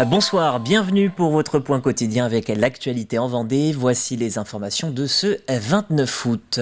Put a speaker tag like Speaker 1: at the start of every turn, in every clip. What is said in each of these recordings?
Speaker 1: Bonsoir, bienvenue pour votre point quotidien avec l'actualité en Vendée. Voici les informations de ce 29 août.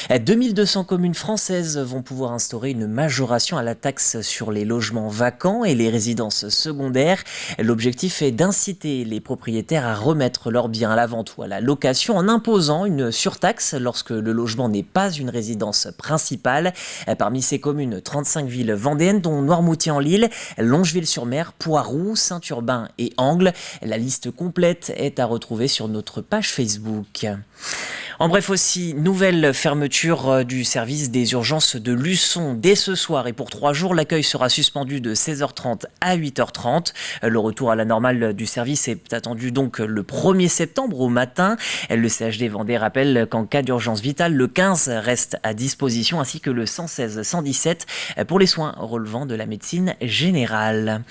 Speaker 1: 2200 communes françaises vont pouvoir instaurer une majoration à la taxe sur les logements vacants et les résidences secondaires. L'objectif est d'inciter les propriétaires à remettre leurs biens à la vente ou à la location en imposant une surtaxe lorsque le logement n'est pas une résidence principale. Parmi ces communes, 35 villes vendéennes dont Noirmoutier-en-l'Île, Longeville-sur-Mer, Poiroux, Saint-Urbain et Angles. La liste complète est à retrouver sur notre page Facebook. En bref aussi, nouvelle fermeture du service des urgences de Luçon dès ce soir et pour 3 jours. L'accueil sera suspendu de 16h30 à 8h30. Le retour à la normale du service est attendu donc le 1er septembre au matin. Le CHD Vendée rappelle qu'en cas d'urgence vitale, le 15 reste à disposition ainsi que le 116-117 pour les soins relevant de la médecine générale.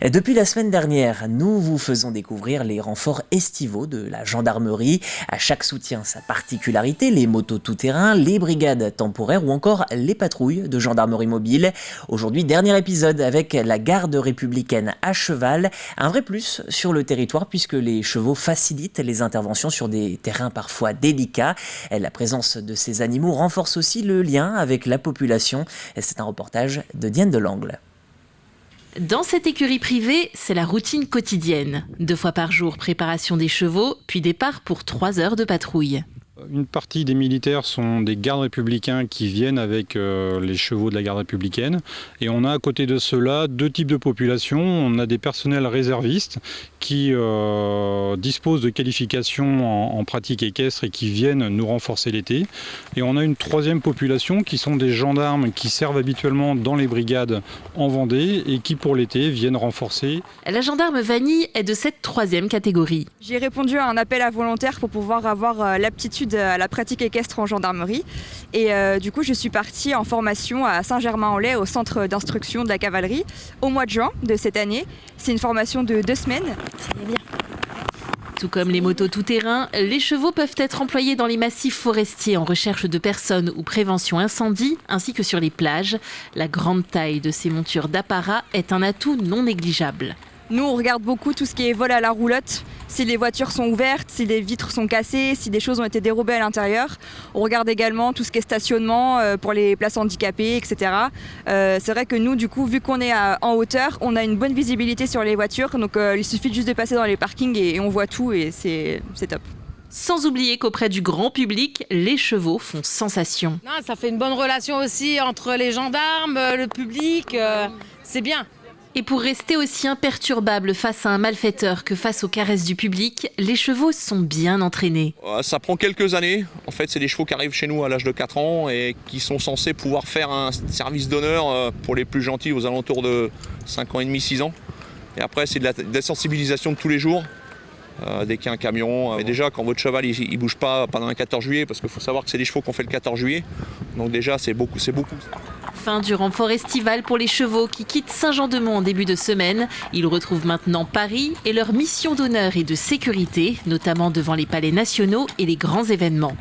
Speaker 1: Depuis la semaine dernière, nous vous faisons découvrir les renforts estivaux de la gendarmerie. À chaque soutien, sa particularité, les motos tout-terrain, les brigades temporaires ou encore les patrouilles de gendarmerie mobile. Aujourd'hui, dernier épisode avec la garde républicaine à cheval. Un vrai plus sur le territoire puisque les chevaux facilitent les interventions sur des terrains parfois délicats. La présence de ces animaux renforce aussi le lien avec la population. C'est un reportage de Diane Delangle.
Speaker 2: Dans cette écurie privée, c'est la routine quotidienne. 2 fois par jour, préparation des chevaux, puis départ pour 3 heures de patrouille.
Speaker 3: Une partie des militaires sont des gardes républicains qui viennent avec les chevaux de la garde républicaine. Et on a à côté de cela 2 types de populations. On a des personnels réservistes qui disposent de qualifications en pratique équestre et qui viennent nous renforcer l'été. Et on a une 3e population qui sont des gendarmes qui servent habituellement dans les brigades en Vendée et qui pour l'été viennent renforcer.
Speaker 2: La gendarme Vanille est de cette 3e catégorie.
Speaker 4: J'ai répondu à un appel à volontaires pour pouvoir avoir l'aptitude à la pratique équestre en gendarmerie. Et du coup, je suis partie en formation à Saint-Germain-en-Laye au centre d'instruction de la cavalerie au mois de juin de cette année. C'est une formation de 2 semaines. C'est bien.
Speaker 2: Tout comme les motos tout-terrain, les chevaux peuvent être employés dans les massifs forestiers en recherche de personnes ou prévention incendie, ainsi que sur les plages. La grande taille de ces montures d'apparat est un atout non négligeable.
Speaker 4: Nous, on regarde beaucoup tout ce qui est vol à la roulotte, si les voitures sont ouvertes, si les vitres sont cassées, si des choses ont été dérobées à l'intérieur. On regarde également tout ce qui est stationnement pour les places handicapées, etc. C'est vrai que nous, du coup, vu qu'on est en hauteur, on a une bonne visibilité sur les voitures. Donc il suffit juste de passer dans les parkings et on voit tout et c'est top.
Speaker 2: Sans oublier qu'auprès du grand public, les chevaux font sensation.
Speaker 5: Non, ça fait une bonne relation aussi entre les gendarmes, le public, c'est bien.
Speaker 2: Et pour rester aussi imperturbables face à un malfaiteur que face aux caresses du public, les chevaux sont bien entraînés.
Speaker 6: Ça prend quelques années. En fait, c'est des chevaux qui arrivent chez nous à l'âge de 4 ans et qui sont censés pouvoir faire un service d'honneur pour les plus gentils aux alentours de 5 ans et demi, 6 ans. Et après, c'est de la sensibilisation de tous les jours. Dès qu'il y a un camion. Et déjà, quand votre cheval il bouge pas pendant un 14 juillet, parce qu'il faut savoir que c'est des chevaux qu'on fait le 14 juillet. Donc déjà, c'est beaucoup.
Speaker 2: Fin du renfort estival pour les chevaux qui quittent Saint-Jean-de-Mont en début de semaine. Ils retrouvent maintenant Paris et leur mission d'honneur et de sécurité, notamment devant les palais nationaux et les grands événements.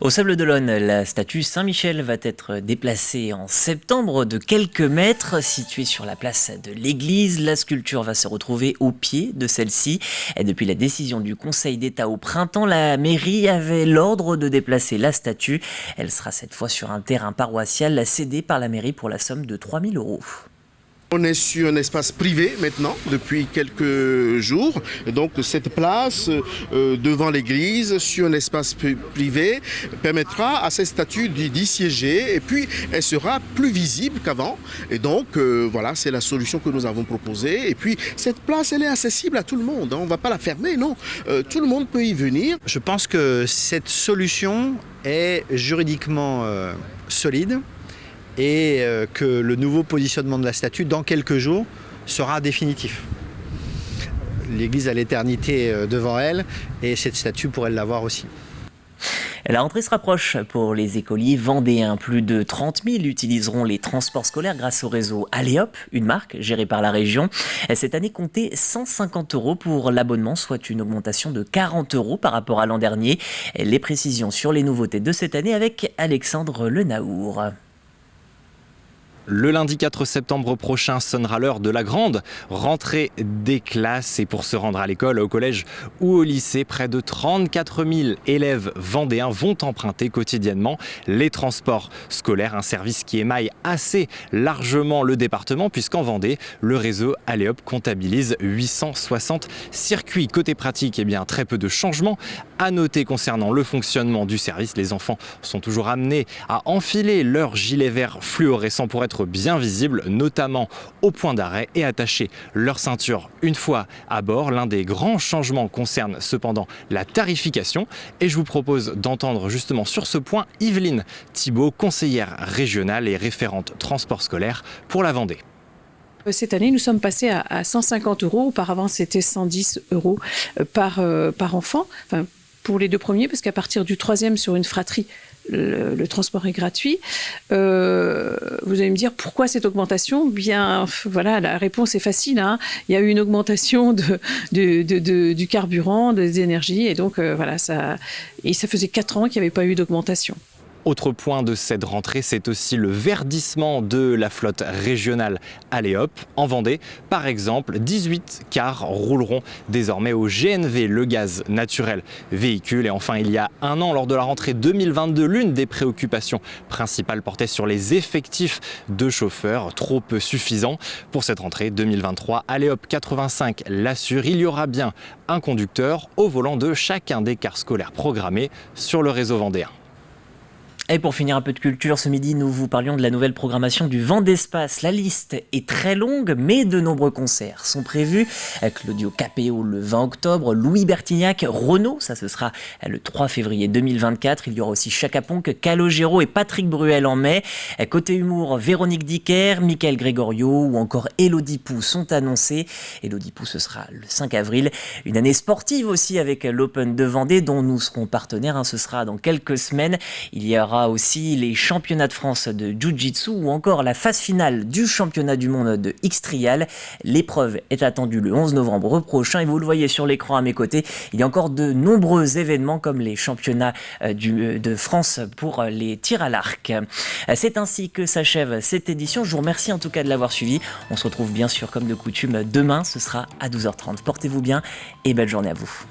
Speaker 1: Au Sables-d'Olonne, la statue Saint-Michel va être déplacée en septembre de quelques mètres. Située sur la place de l'église, la sculpture va se retrouver au pied de celle-ci. Et depuis la décision du Conseil d'État au printemps, la mairie avait l'ordre de déplacer la statue. Elle sera cette fois sur un terrain paroissial cédé par la mairie pour la somme de 3 000 €.
Speaker 7: On est sur un espace privé maintenant depuis quelques jours. Donc cette place devant l'église sur un espace privé permettra à cette statue d'y siéger et puis elle sera plus visible qu'avant. Et donc voilà, c'est la solution que nous avons proposée. Et puis cette place, elle est accessible à tout le monde. On ne va pas la fermer, non. Tout le monde peut y venir.
Speaker 8: Je pense que cette solution est juridiquement solide. Et que le nouveau positionnement de la statue, dans quelques jours, sera définitif. L'Église a l'éternité devant elle, et cette statue pourrait l'avoir aussi.
Speaker 1: La rentrée se rapproche pour les écoliers vendéens. Plus de 30 000 utiliseront les transports scolaires grâce au réseau Alléop, une marque gérée par la région. Cette année, comptez 150 € pour l'abonnement, soit une augmentation de 40 € par rapport à l'an dernier. Les précisions sur les nouveautés de cette année avec Alexandre Lenaour.
Speaker 9: Le lundi 4 septembre prochain sonnera l'heure de la grande rentrée des classes. Et pour se rendre à l'école, au collège ou au lycée, près de 34 000 élèves vendéens vont emprunter quotidiennement les transports scolaires. Un service qui émaille assez largement le département puisqu'en Vendée, le réseau Aléop comptabilise 860 circuits. Côté pratique, très peu de changements à noter concernant le fonctionnement du service. Les enfants sont toujours amenés à enfiler leur gilet vert fluorescent pour être bien visibles, notamment au point d'arrêt, et attacher leur ceinture une fois à bord. L'un des grands changements concerne cependant la tarification et je vous propose d'entendre justement sur ce point Yveline Thibault, conseillère régionale et référente transport scolaire pour la Vendée.
Speaker 10: Cette année, nous sommes passés à 150 €. Auparavant, c'était 110 € par enfant, enfin, pour les 2 premiers, parce qu'à partir du 3e sur une fratrie, le transport est gratuit. Vous allez me dire pourquoi cette augmentation ? Bien, voilà, la réponse est facile. Il y a eu une augmentation du carburant, des énergies, et donc voilà, ça faisait 4 ans qu'il n'y avait pas eu d'augmentation.
Speaker 9: Autre point de cette rentrée, c'est aussi le verdissement de la flotte régionale Aléop. En Vendée, par exemple, 18 cars rouleront désormais au GNV, le gaz naturel véhicule. Et enfin, il y a un an, lors de la rentrée 2022, l'une des préoccupations principales portait sur les effectifs de chauffeurs, trop peu suffisants. Pour cette rentrée 2023, Aléop 85 l'assure, il y aura bien un conducteur au volant de chacun des cars scolaires programmés sur le réseau vendéen.
Speaker 1: Et pour finir un peu de culture, ce midi, nous vous parlions de la nouvelle programmation du Vendespace. La liste est très longue, mais de nombreux concerts sont prévus. Claudio Capéo le 20 octobre, Louis Bertignac, Renaud, ça ce sera le 3 février 2024. Il y aura aussi Chaka Ponk, Calogero et Patrick Bruel en mai. Côté humour, Véronique Dicker, Michael Gregorio ou encore Élodie Pou sont annoncés. Élodie Pou, ce sera le 5 avril. Une année sportive aussi avec l'Open de Vendée dont nous serons partenaires. Ce sera dans quelques semaines. Il y aura aussi les championnats de France de Jiu-Jitsu ou encore la phase finale du championnat du monde de X-Trial. L'épreuve est attendue le 11 novembre prochain et vous le voyez sur l'écran à mes côtés. Il y a encore de nombreux événements comme les championnats de France pour les tirs à l'arc. C'est ainsi que s'achève cette édition. Je vous remercie en tout cas de l'avoir suivi. On se retrouve bien sûr comme de coutume demain, ce sera à 12h30. Portez-vous bien et belle journée à vous.